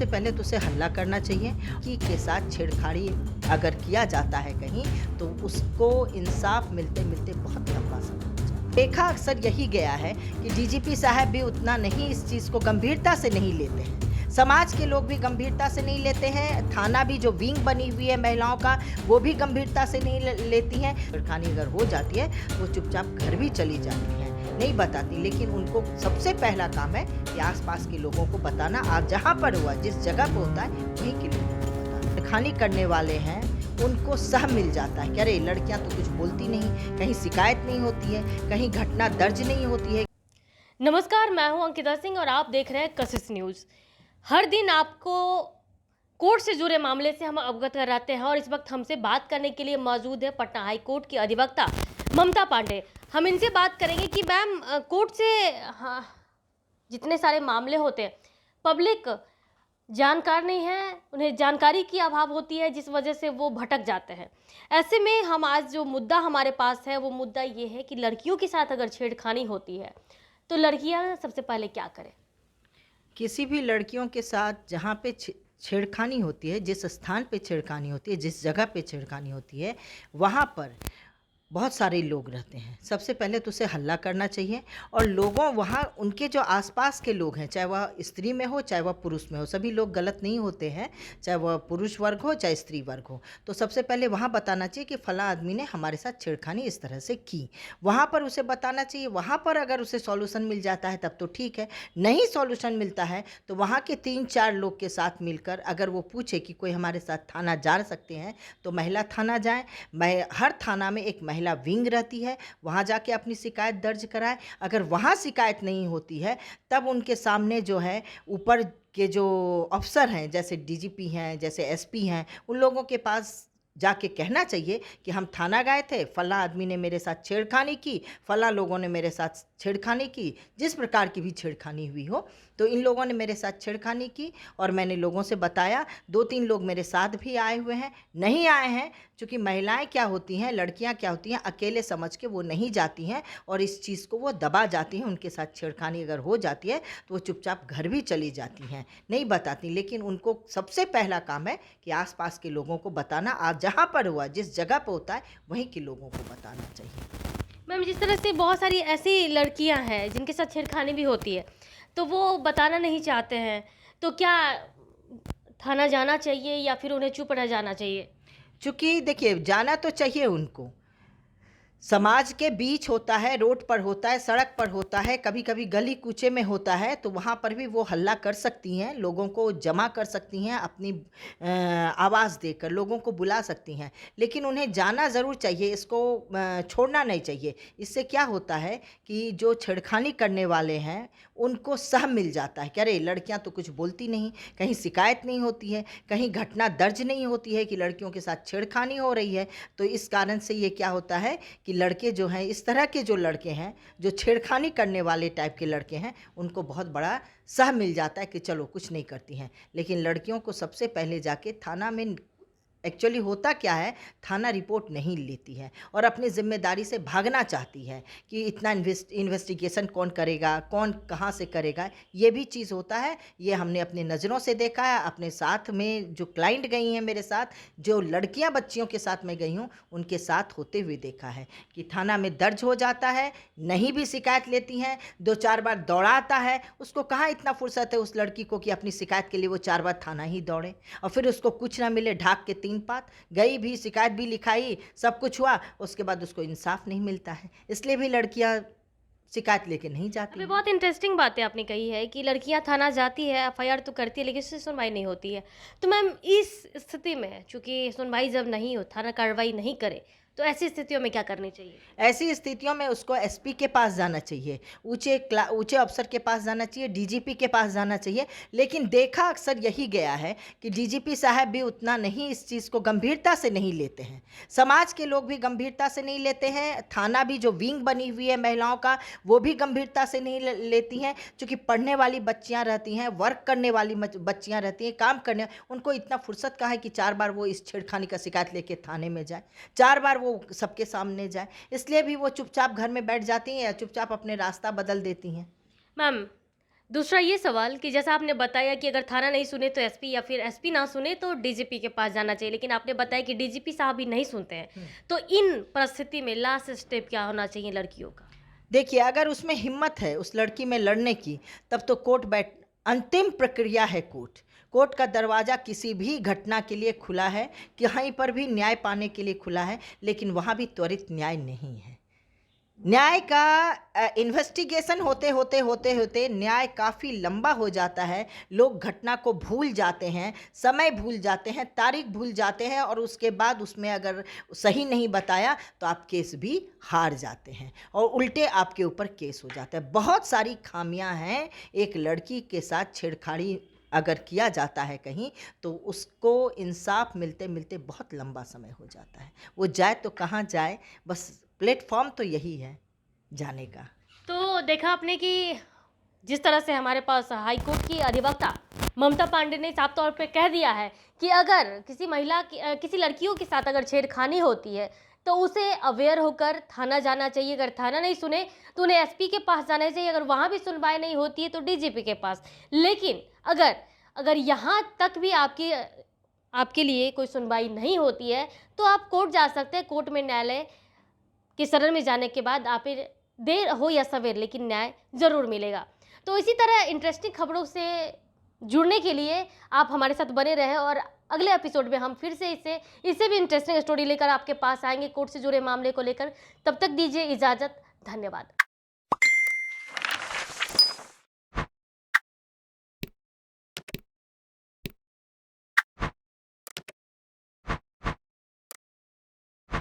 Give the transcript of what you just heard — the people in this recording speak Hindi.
सबसे पहले तो उसे हल्ला करना चाहिए कि के साथ छेड़खानी अगर किया जाता है कहीं तो उसको इंसाफ मिलते मिलते बहुत लंबा समय हो जाए। देखा अक्सर यही गया है कि डीजीपी साहब भी उतना नहीं इस चीज़ को गंभीरता से नहीं लेते हैं, समाज के लोग भी गंभीरता से नहीं लेते हैं, थाना भी जो विंग बनी हुई है महिलाओं का वो भी गंभीरता से नहीं लेती हैं। छेड़खानी अगर हो जाती है वो चुपचाप घर भी चली जाती हैं, नहीं बताती। लेकिन उनको सबसे पहला काम है कि आसपास के लोगों को बताना, आप जहाँ पर हुआ जिस जगह पर होता है वहीं के लोगों को बताना। छेड़खानी करने वाले हैं उनको सह मिल जाता है कि अरे लड़कियां तो कुछ बोलती नहीं, कहीं शिकायत नहीं होती है, कहीं घटना दर्ज नहीं होती है। नमस्कार, मैं हूं अंकिता सिंह और आप देख रहे हैं कशिश न्यूज़। हर दिन आपको कोर्ट से जुड़े मामले से हम अवगत कराते हैं और इस वक्त हमसे बात करने के लिए मौजूद है पटना हाई कोर्ट की अधिवक्ता ममता पांडे। हम इनसे बात करेंगे कि मैम कोर्ट से हाँ, जितने सारे मामले होते हैं पब्लिक जानकार नहीं है, उन्हें जानकारी की अभाव होती है जिस वजह से वो भटक जाते हैं। ऐसे में हम आज जो मुद्दा हमारे पास है वो मुद्दा ये है कि लड़कियों के साथ अगर छेड़खानी होती है तो लड़कियां सबसे पहले क्या करें। किसी भी लड़कियों के साथ जहाँ पे छेड़खानी होती है, जिस स्थान पे छेड़खानी होती है, जिस जगह पे छेड़खानी होती है, वहाँ पर बहुत सारे लोग रहते हैं। सबसे पहले तो उसे हल्ला करना चाहिए और लोगों वहाँ उनके जो आसपास के लोग हैं, चाहे वह स्त्री में हो चाहे वह पुरुष में हो, सभी लोग गलत नहीं होते हैं, चाहे वह पुरुष वर्ग हो चाहे स्त्री वर्ग हो। तो सबसे पहले वहाँ बताना चाहिए कि फला आदमी ने हमारे साथ छेड़खानी इस तरह से की, वहाँ पर उसे बताना चाहिए। वहाँ पर अगर उसे सॉल्यूशन मिल जाता है तब तो ठीक है, नहीं सॉल्यूशन मिलता है तो वहाँ के 3-4 लोग के साथ मिलकर अगर वो पूछे कि कोई हमारे साथ थाना जा सकते हैं तो महिला थाना जाएँ। हर थाना में एक महिला विंग रहती है, वहाँ जाके अपनी शिकायत दर्ज कराएं। अगर वहाँ शिकायत नहीं होती है तब उनके सामने जो है ऊपर के जो अफसर हैं, जैसे डीजीपी हैं, जैसे एसपी हैं, उन लोगों के पास जाके कहना चाहिए कि हम थाना गए थे, फला आदमी ने मेरे साथ छेड़खानी की, फला लोगों ने मेरे साथ छेड़खानी की, जिस प्रकार की भी छेड़खानी हुई हो तो इन लोगों ने मेरे साथ छेड़खानी की और मैंने लोगों से बताया। 2-3 लोग मेरे साथ भी आए हुए हैं, नहीं आए हैं क्योंकि महिलाएं क्या होती हैं, लड़कियां क्या होती हैं, अकेले समझ के वो नहीं जाती हैं और इस चीज़ को वो दबा जाती हैं। उनके साथ छेड़खानी अगर हो जाती है तो वो चुपचाप घर भी चली जाती हैं, नहीं बताती। लेकिन उनको सबसे पहला काम है कि आसपास के लोगों को बताना, आप जहाँ पर हुआ जिस जगह पर होता है वहीं के लोगों को बताना चाहिए। मैम जिस तरह से बहुत सारी ऐसी लड़कियां हैं जिनके साथ छेड़खानी भी होती है तो वो बताना नहीं चाहते हैं, तो क्या थाना जाना चाहिए या फिर उन्हें चुप रह जाना चाहिए। चूँकि देखिए जाना तो चाहिए उनको, समाज के बीच होता है, रोड पर होता है, सड़क पर होता है, कभी कभी गली कूचे में होता है तो वहाँ पर भी वो हल्ला कर सकती हैं, लोगों को जमा कर सकती हैं, अपनी आवाज़ देकर लोगों को बुला सकती हैं। लेकिन उन्हें जाना ज़रूर चाहिए, इसको छोड़ना नहीं चाहिए। इससे क्या होता है कि जो छेड़खानी करने वाले हैं उनको सह मिल जाता है कि अरे लड़कियां तो कुछ बोलती नहीं, कहीं शिकायत नहीं होती है, कहीं घटना दर्ज नहीं होती है कि लड़कियों के साथ छेड़खानी हो रही है। तो इस कारण से ये क्या होता है कि लड़के जो हैं, इस तरह के जो लड़के हैं जो छेड़खानी करने वाले टाइप के लड़के हैं, उनको बहुत बड़ा सह मिल जाता है कि चलो कुछ नहीं करती हैं। लेकिन लड़कियों को सबसे पहले जाके थाना में, एक्चुअली होता क्या है, थाना रिपोर्ट नहीं लेती है और अपनी ज़िम्मेदारी से भागना चाहती है कि इतना इन्वेस्टिगेशन कौन करेगा, कौन कहाँ से करेगा, ये भी चीज़ होता है। ये हमने अपने नज़रों से देखा है, अपने साथ में जो क्लाइंट गई हैं मेरे साथ, जो लड़कियां बच्चियों के साथ मैं गई हूँ उनके साथ होते हुए देखा है कि थाना में दर्ज हो जाता है, नहीं भी शिकायत लेती हैं, 2-4 बार दौड़ाता है, उसको कहाँ इतना फुर्सत है उस लड़की को कि अपनी शिकायत के लिए वो 4 बार थाना ही दौड़े और फिर उसको कुछ ना मिले, ढाक के 3 बात गई भी, शिकायत भी लिखाई, सब कुछ हुआ, उसके बाद उसको इंसाफ नहीं मिलता है। इसलिए भी लड़कियां शिकायत लेके नहीं जाती अभी हैं। बहुत इंटरेस्टिंग बातें आपने कही है कि लड़कियां थाना जाती है, एफआईआर तो करती है लेकिन उससे सुनवाई नहीं होती है। तो मैम इस स्थिति में चूंकि सुनवाई जब नहीं हो, थाना कार्रवाई नहीं करे, तो ऐसी स्थितियों में क्या करनी चाहिए। ऐसी स्थितियों में उसको एसपी के पास जाना चाहिए, ऊंचे अफसर के पास जाना चाहिए, डीजीपी के पास जाना चाहिए। लेकिन देखा अक्सर यही गया है कि डीजीपी साहब भी उतना नहीं इस चीज़ को गंभीरता से नहीं लेते हैं, समाज के लोग भी गंभीरता से नहीं लेते हैं, थाना भी जो विंग बनी हुई है महिलाओं का वो भी गंभीरता से नहीं लेती हैं। चूँकि पढ़ने वाली बच्चियाँ रहती हैं, वर्क करने वाली बच्चियाँ रहती हैं, काम करने, उनको इतना फुर्सत कहाँ है कि 4 बार वो इस छेड़खानी का शिकायत लेके थाने में जाए, 4 बार वो सबके सामने जाए। इसलिए भी वो चुपचाप घर में बैठ जाती हैं या चुपचाप अपने रास्ता बदल देती हैं। मैम दूसरा ये सवाल कि जैसा आपने बताया कि अगर थाना नहीं सुने तो एसपी या फिर एसपी ना सुने तो डीजीपी के पास जाना चाहिए, लेकिन आपने बताया कि डीजीपी साहब भी नहीं सुनते हैं। तो इन परिस्थिति में लास्ट स्टेप क्या होना चाहिए लड़कियों का? देखिए, अगर उसमें हिम्मत है उस लड़की में लड़ने की, तब तो कोर्ट बैठ अंतिम प्रक्रिया है कोर्ट। कोर्ट का दरवाज़ा किसी भी घटना के लिए खुला है, कहीं पर भी न्याय पाने के लिए खुला है, लेकिन वहाँ भी त्वरित न्याय नहीं है। न्याय का इन्वेस्टिगेशन होते न्याय काफ़ी लंबा हो जाता है। लोग घटना को भूल जाते हैं, समय भूल जाते हैं, तारीख भूल जाते हैं, और उसके बाद उसमें अगर सही नहीं बताया तो आप केस भी हार जाते हैं और उल्टे आपके ऊपर केस हो जाता है। बहुत सारी खामियां हैं। एक लड़की के साथ छेड़खानी अगर किया जाता है कहीं, तो उसको इंसाफ मिलते मिलते बहुत लंबा समय हो जाता है। वो जाए तो कहाँ जाए, बस प्लेटफॉर्म तो यही है जाने का। तो देखा आपने कि जिस तरह से हमारे पास हाई कोर्ट की अधिवक्ता ममता पांडे ने साफ तौर पे कह दिया है कि अगर किसी महिला की किसी लड़कियों के साथ अगर छेड़खानी होती है तो उसे अवेयर होकर थाना जाना चाहिए। अगर थाना नहीं सुने तो उन्हें एसपी के पास जाना चाहिए। अगर वहाँ भी सुनवाई नहीं होती है तो डीजीपी के पास। लेकिन अगर अगर यहाँ तक भी आपके लिए कोई सुनवाई नहीं होती है तो आप कोर्ट जा सकते हैं। कोर्ट में न्यायालय के शरण में जाने के बाद आप देर हो या सवेर लेकिन न्याय जरूर मिलेगा। तो इसी तरह इंटरेस्टिंग खबरों से जुड़ने के लिए आप हमारे साथ बने रहें और अगले एपिसोड में हम फिर से इससे भी इंटरेस्टिंग स्टोरी लेकर आपके पास आएंगे कोर्ट से जुड़े मामले को लेकर। तब तक दीजिए इजाज़त। धन्यवाद।